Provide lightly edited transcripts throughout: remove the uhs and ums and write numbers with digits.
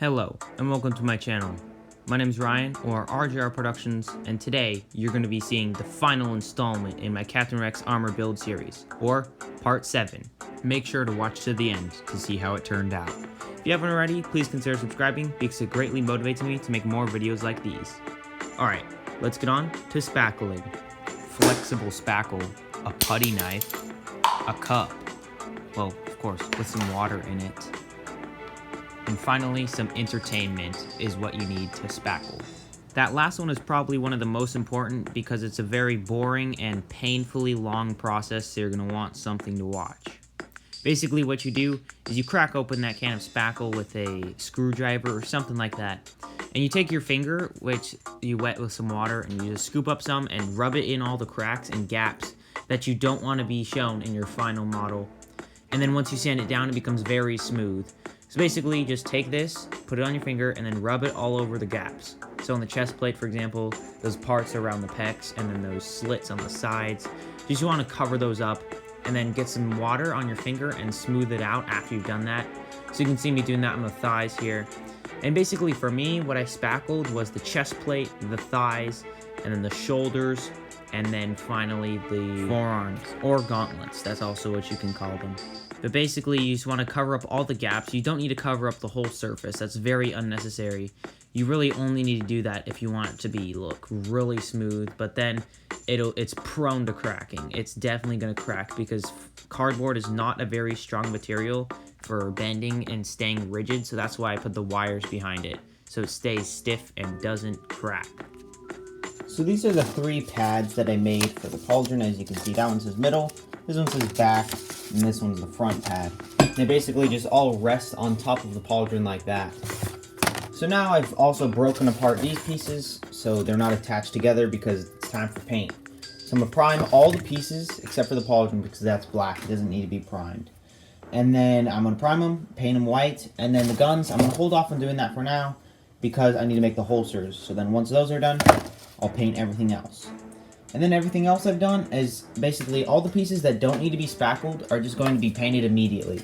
Hello, and welcome to my channel. My name is Ryan, or RJR Productions, and today you're going to be seeing the final installment in my Captain Rex Armor build series, or Part 7. Make sure to watch to the end to see how it turned out. If you haven't already, please consider subscribing because it greatly motivates me to make more videos like these. Alright, let's get on to spackling. Flexible spackle, a putty knife, a cup, well, of course, with some water in it. And finally, some entertainment is what you need to spackle. That last one is probably one of the most important because it's a very boring and painfully long process, so you're going to want something to watch. Basically what you do is you crack open that can of spackle with a screwdriver or something like that. And you take your finger, which you wet with some water, and you just scoop up some and rub it in all the cracks and gaps that you don't want to be shown in your final model. And then once you sand it down, it becomes very smooth. So basically, just take this, put it on your finger, and then rub it all over the gaps. So on the chest plate, for example, those parts around the pecs, and then those slits on the sides, you just want to cover those up, and then get some water on your finger and smooth it out after you've done that. So you can see me doing that on the thighs here. And basically for me, what I spackled was the chest plate, the thighs, and then the shoulders, and then finally the forearms, or gauntlets. That's also what you can call them. But basically, you just want to cover up all the gaps. You don't need to cover up the whole surface. That's very unnecessary. You really only need to do that if you want it to look really smooth, but then it's prone to cracking. It's definitely going to crack because cardboard is not a very strong material for bending and staying rigid, so that's why I put the wires behind it, so it stays stiff and doesn't crack. So these are the 3 pads that I made for the pauldron. As you can see, that one says middle, this one says back, and this one's the front pad. They basically just all rest on top of the pauldron like that. So now I've also broken apart these pieces so they're not attached together because it's time for paint. So I'm going to prime all the pieces except for the pauldron because that's black. It doesn't need to be primed. And then I'm going to prime them, paint them white, and then the guns, I'm going to hold off on doing that for now because I need to make the holsters. So then once those are done, I'll paint everything else. And then everything else I've done is basically all the pieces that don't need to be spackled are just going to be painted immediately.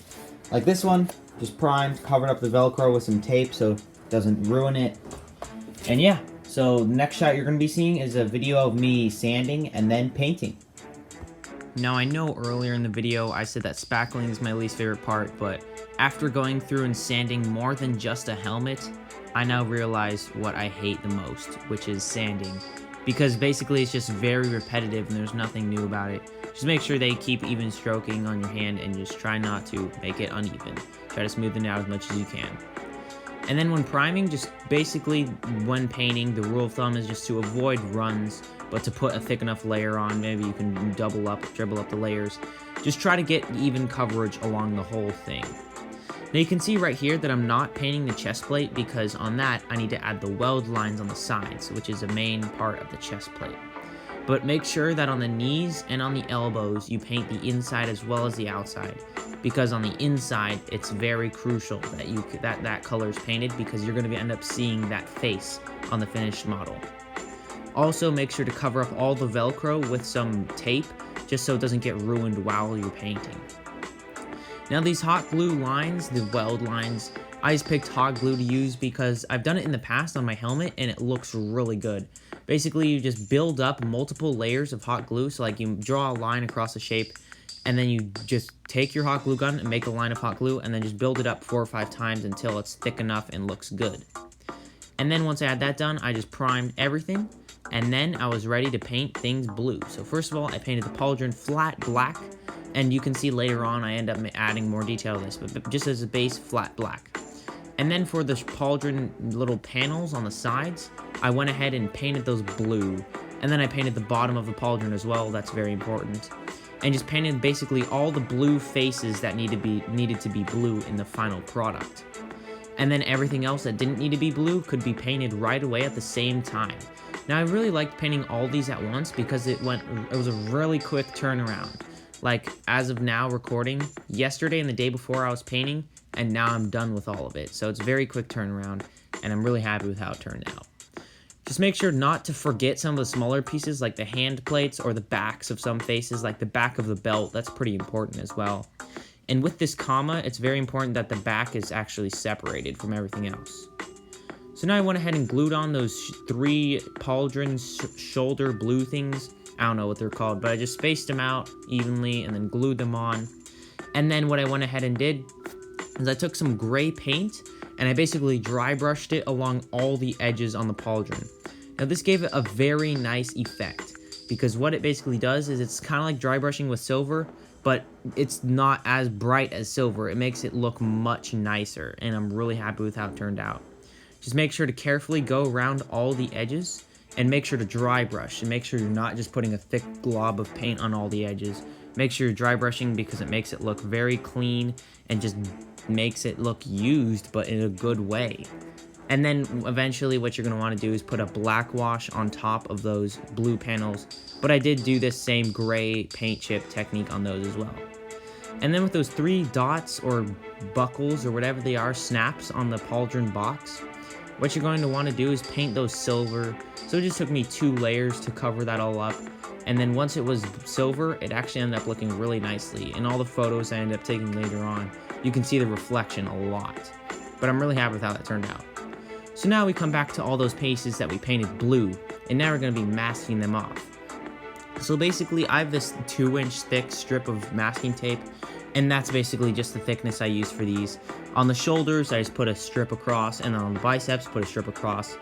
Like this one, just primed, covered up the Velcro with some tape so it doesn't ruin it. And yeah, so the next shot you're going to be seeing is a video of me sanding and then painting. Now I know earlier in the video I said that spackling is my least favorite part, but after going through and sanding more than just a helmet, I now realize what I hate the most, which is sanding. Because basically it's just very repetitive and there's nothing new about it. Just make sure they keep even stroking on your hand and just try not to make it uneven. Try to smoothen it out as much as you can. And then when priming, just basically when painting, the rule of thumb is just to avoid runs, but to put a thick enough layer on. Maybe you can dribble up the layers. Just try to get even coverage along the whole thing. Now you can see right here that I'm not painting the chest plate because on that I need to add the weld lines on the sides, which is a main part of the chest plate. But make sure that on the knees and on the elbows you paint the inside as well as the outside, because on the inside it's very crucial that that color is painted because you're going to end up seeing that face on the finished model. Also make sure to cover up all the Velcro with some tape just so it doesn't get ruined while you're painting. Now these hot glue lines, the weld lines, I just picked hot glue to use because I've done it in the past on my helmet and it looks really good. Basically you just build up multiple layers of hot glue, so like you draw a line across the shape and then you just take your hot glue gun and make a line of hot glue and then just build it up 4 or 5 times until it's thick enough and looks good. And then once I had that done, I just primed everything and then I was ready to paint things blue. So first of all, I painted the pauldron flat black. And you can see later on I end up adding more detail to this, but just as a base, flat black. And then for the pauldron little panels on the sides, I went ahead and painted those blue. And then I painted the bottom of the pauldron as well, that's very important. And just painted basically all the blue faces that needed to be blue in the final product. And then everything else that didn't need to be blue could be painted right away at the same time. Now I really liked painting all these at once because it was a really quick turnaround. Like, as of now recording, yesterday and the day before I was painting, and now I'm done with all of it. So it's a very quick turnaround, and I'm really happy with how it turned out. Just make sure not to forget some of the smaller pieces, like the hand plates or the backs of some faces, like the back of the belt. That's pretty important as well. And with this comma, it's very important that the back is actually separated from everything else. So now I went ahead and glued on those 3 pauldron shoulder blue things. I don't know what they're called, but I just spaced them out evenly and then glued them on. And then what I went ahead and did is I took some gray paint and I basically dry brushed it along all the edges on the pauldron. Now this gave it a very nice effect, because what it basically does is it's kind of like dry brushing with silver, but it's not as bright as silver. It makes it look much nicer, and I'm really happy with how it turned out. Just make sure to carefully go around all the edges and make sure to dry brush, and make sure you're not just putting a thick glob of paint on all the edges. Make sure you're dry brushing because it makes it look very clean and just makes it look used, but in a good way. And then eventually what you're going to want to do is put a black wash on top of those blue panels, but I did do this same gray paint chip technique on those as well. And then with those 3 dots or buckles or whatever they are, snaps on the pauldron box, what you're going to want to do is paint those silver. So it just took me 2 layers to cover that all up. And then once it was silver, it actually ended up looking really nicely. In all the photos I ended up taking later on, you can see the reflection a lot. But I'm really happy with how that turned out. So now we come back to all those pieces that we painted blue, and now we're going to be masking them off. So basically I have this 2-inch thick strip of masking tape, and that's basically just the thickness I use for these. On the shoulders I just put a strip across, and on the biceps put a strip across.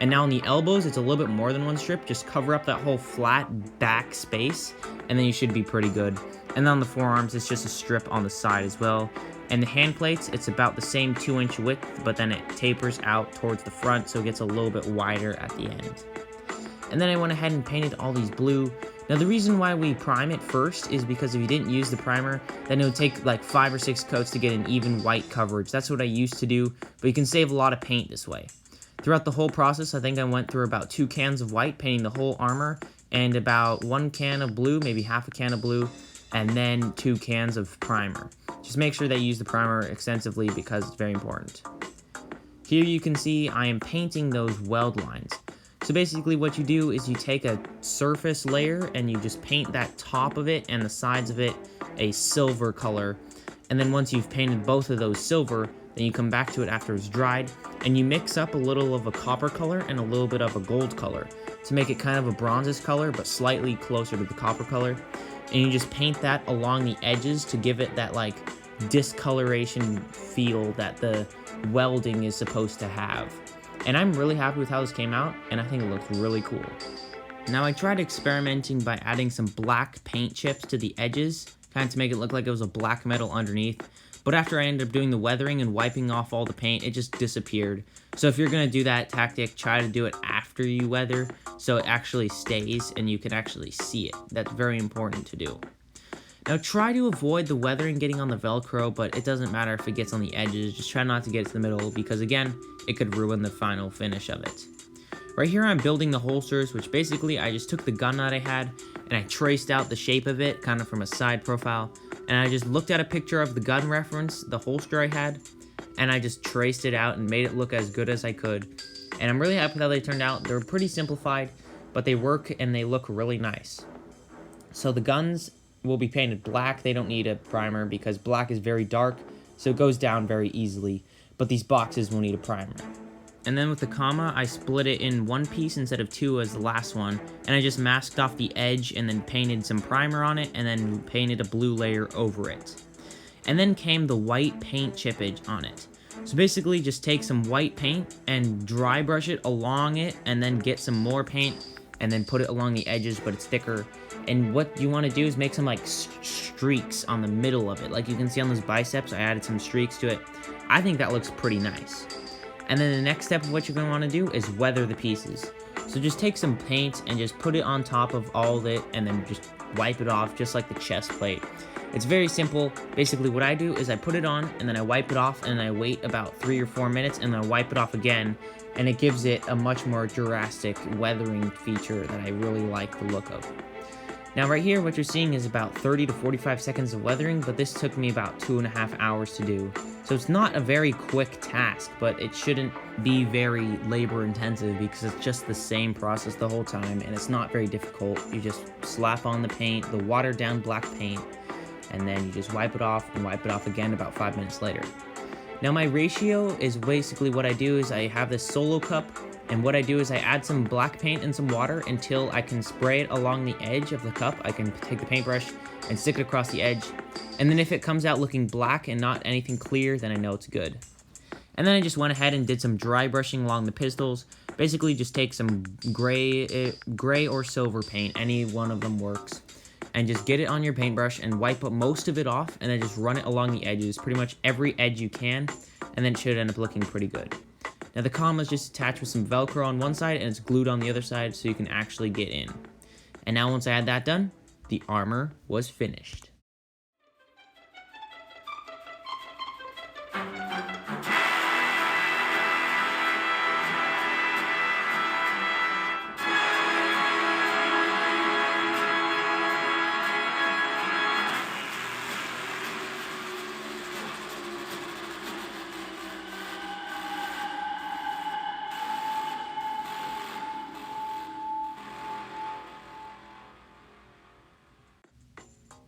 And now on the elbows it's a little bit more than 1 strip. Just cover up that whole flat back space, and then you should be pretty good. And then on the forearms it's just a strip on the side as well. And the hand plates, it's about the same 2-inch width, but then it tapers out towards the front, so it gets a little bit wider at the end. And then I went ahead and painted all these blue. Now the reason why we prime it first is because if you didn't use the primer, then it would take like 5 or 6 coats to get an even white coverage. That's what I used to do, but you can save a lot of paint this way. Throughout the whole process, I think I went through about 2 cans of white, painting the whole armor, and about 1 can of blue, maybe half a can of blue, and then 2 cans of primer. Just make sure that you use the primer extensively because it's very important. Here you can see I am painting those weld lines. So basically what you do is you take a surface layer and you just paint that top of it and the sides of it a silver color. And then once you've painted both of those silver, then you come back to it after it's dried and you mix up a little of a copper color and a little bit of a gold color to make it kind of a bronzish color but slightly closer to the copper color. And you just paint that along the edges to give it that like discoloration feel that the welding is supposed to have. And I'm really happy with how this came out, and I think it looks really cool. Now I tried experimenting by adding some black paint chips to the edges, kind of to make it look like it was a black metal underneath. But after I ended up doing the weathering and wiping off all the paint, it just disappeared. So if you're going to do that tactic, try to do it after you weather so it actually stays and you can actually see it. That's very important to do. Now try to avoid the weathering getting on the Velcro, but it doesn't matter if it gets on the edges. Just try not to get to the middle because again, it could ruin the final finish of it. Right here I'm building the holsters, which basically I just took the gun that I had and I traced out the shape of it kind of from a side profile. And I just looked at a picture of the gun reference, the holster I had, and I just traced it out and made it look as good as I could. And I'm really happy with how they turned out. They're pretty simplified, but they work and they look really nice. So the guns will be painted black. They don't need a primer because black is very dark, so it goes down very easily. But these boxes will need a primer. And then with the comma, I split it in 1 piece instead of 2 as the last one, and I just masked off the edge and then painted some primer on it and then painted a blue layer over it. And then came the white paint chippage on it. So basically just take some white paint and dry brush it along it and then get some more paint and then put it along the edges, but it's thicker. And what you want to do is make some like streaks on the middle of it. Like you can see on those biceps, I added some streaks to it. I think that looks pretty nice. And then the next step of what you're going to want to do is weather the pieces. So just take some paint and just put it on top of all of it and then just wipe it off just like the chest plate. It's very simple. Basically what I do is I put it on and then I wipe it off and I wait about 3 or 4 minutes and then I wipe it off again, and it gives it a much more drastic weathering feature that I really like the look of. Now right here what you're seeing is about 30 to 45 seconds of weathering, but this took me about 2.5 hours to do. So it's not a very quick task, but it shouldn't be very labor intensive because it's just the same process the whole time and it's not very difficult. You just slap on the paint, the watered down black paint, and then you just wipe it off and wipe it off again about 5 minutes later. Now my ratio is basically what I do is I have this solo cup, and what I do is I add some black paint and some water until I can spray it along the edge of the cup. I can take the paintbrush and stick it across the edge, and then if it comes out looking black and not anything clear, then I know it's good. And then I just went ahead and did some dry brushing along the pistils. Basically just take some gray or silver paint, any one of them works, and just get it on your paintbrush and wipe most of it off, and then just run it along the edges, pretty much every edge you can, and then it should end up looking pretty good. Now the comma is just attached with some Velcro on one side and it's glued on the other side so you can actually get in. And now once I had that done, the armor was finished.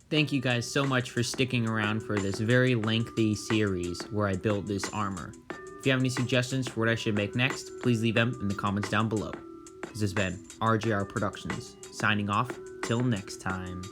Thank you guys so much for sticking around for this very lengthy series where I built this armor. If you have any suggestions for what I should make next, please leave them in the comments down below. This has been RJR Productions, signing off till next time.